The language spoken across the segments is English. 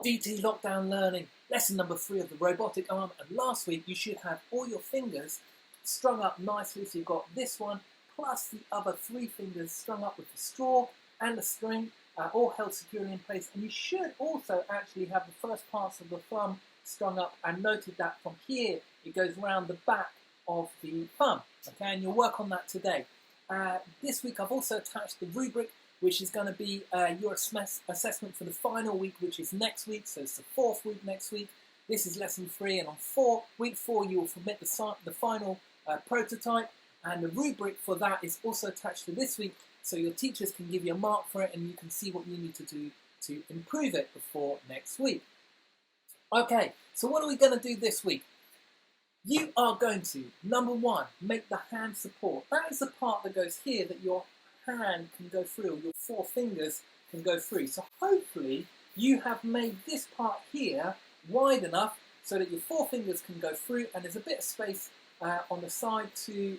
DT Lockdown Learning, lesson number 3 of the robotic arm. And last week you should have all your fingers strung up nicely. So you've got this one plus the other 3 fingers strung up with the straw and the string, all held securely in place. And you should also actually have the first parts of the thumb strung up, and noted that from here it goes around the back of the thumb. Okay, and you'll work on that today. This week I've also attached the rubric, which is going to be your assessment for the final week, which is next week. So it's the 4th week next week. This is lesson 3, and on week 4 you will submit the final prototype, and the rubric for that is also attached to this week, so your teachers can give you a mark for it and you can see what you need to do to improve it before next week. Okay, so what are we going to do this week? You are going to, number 1, make the hand support. That is the part that goes here that your hand can go through, or your 4 fingers can go through. So hopefully you have made this part here wide enough so that your 4 fingers can go through, and there's a bit of space on the side to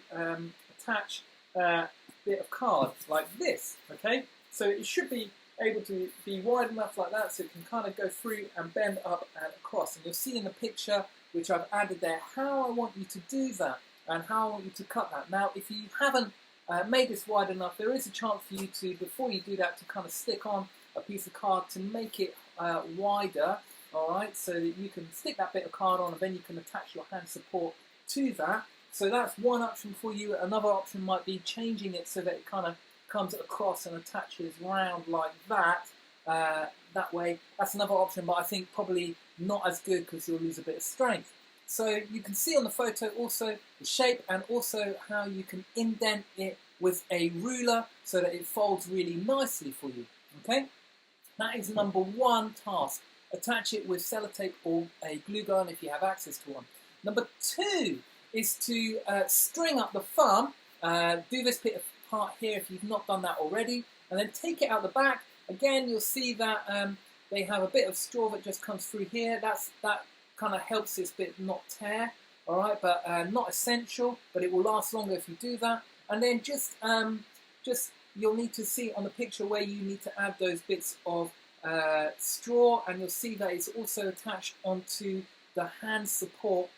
attach a bit of card like this. Okay, so it should be able to be wide enough like that so it can kind of go through and bend up and across. And you'll see in the picture which I've added there how I want you to do that and how I want you to cut that. Now if you haven't made this wide enough, there is a chance for you to, before you do that, to kind of stick on a piece of card to make it wider, alright, so that you can stick that bit of card on and then you can attach your hand support to that. So that's one option for you. Another option might be changing it so that it kind of comes across and attaches round like that, that way. That's another option, but I think probably not as good because you'll lose a bit of strength. So you can see on the photo also the shape and also how you can indent it with a ruler so that it folds really nicely for you. Okay, that is number 1 task. Attach it with sellotape or a glue gun if you have access to one. Number 2 is to string up the thumb. Do this bit of part here if you've not done that already, and then take it out the back. Again, you'll see that they have a bit of straw that just comes through here. That kind of helps this bit not tear, all right, but not essential, but it will last longer if you do that. And then just you'll need to see on the picture where you need to add those bits of straw, and you'll see that it's also attached onto the hand support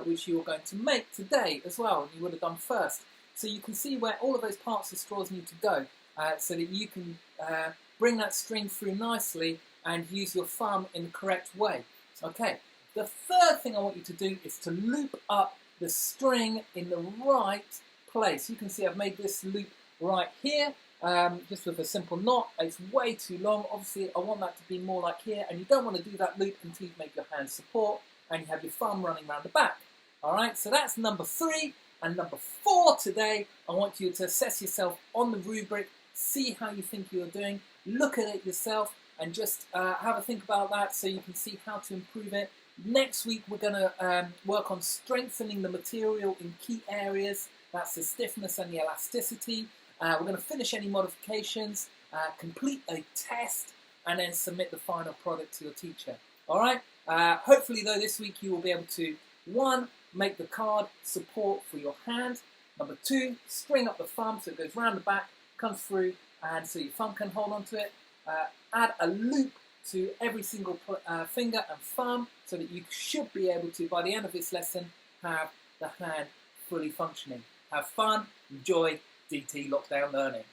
which you are going to make today as well, and you would have done first. So you can see where all of those parts of straws need to go, so that you can bring that string through nicely and use your thumb in the correct way. Okay, the third thing I want you to do is to loop up the string in the right place. You can see I've made this loop right here, just with a simple knot. It's way too long. Obviously I want that to be more like here, and you don't want to do that loop until you make your hand support and you have your thumb running around the back. Alright, so that's number 3. And number 4 today, I want you to assess yourself on the rubric, see how you think you're doing, look at it yourself, and just have a think about that so you can see how to improve it. Next week we're going to work on strengthening the material in key areas. That's the stiffness and the elasticity. We're going to finish any modifications, complete a test, and then submit the final product to your teacher. Alright, hopefully though this week you will be able to, 1, make the card support for your hand. Number 2, string up the thumb so it goes round the back, comes through, and so your thumb can hold on to it. Add a loop to every single finger and thumb so that you should be able to, by the end of this lesson, have the hand fully functioning. Have fun, enjoy DT Lockdown Learning.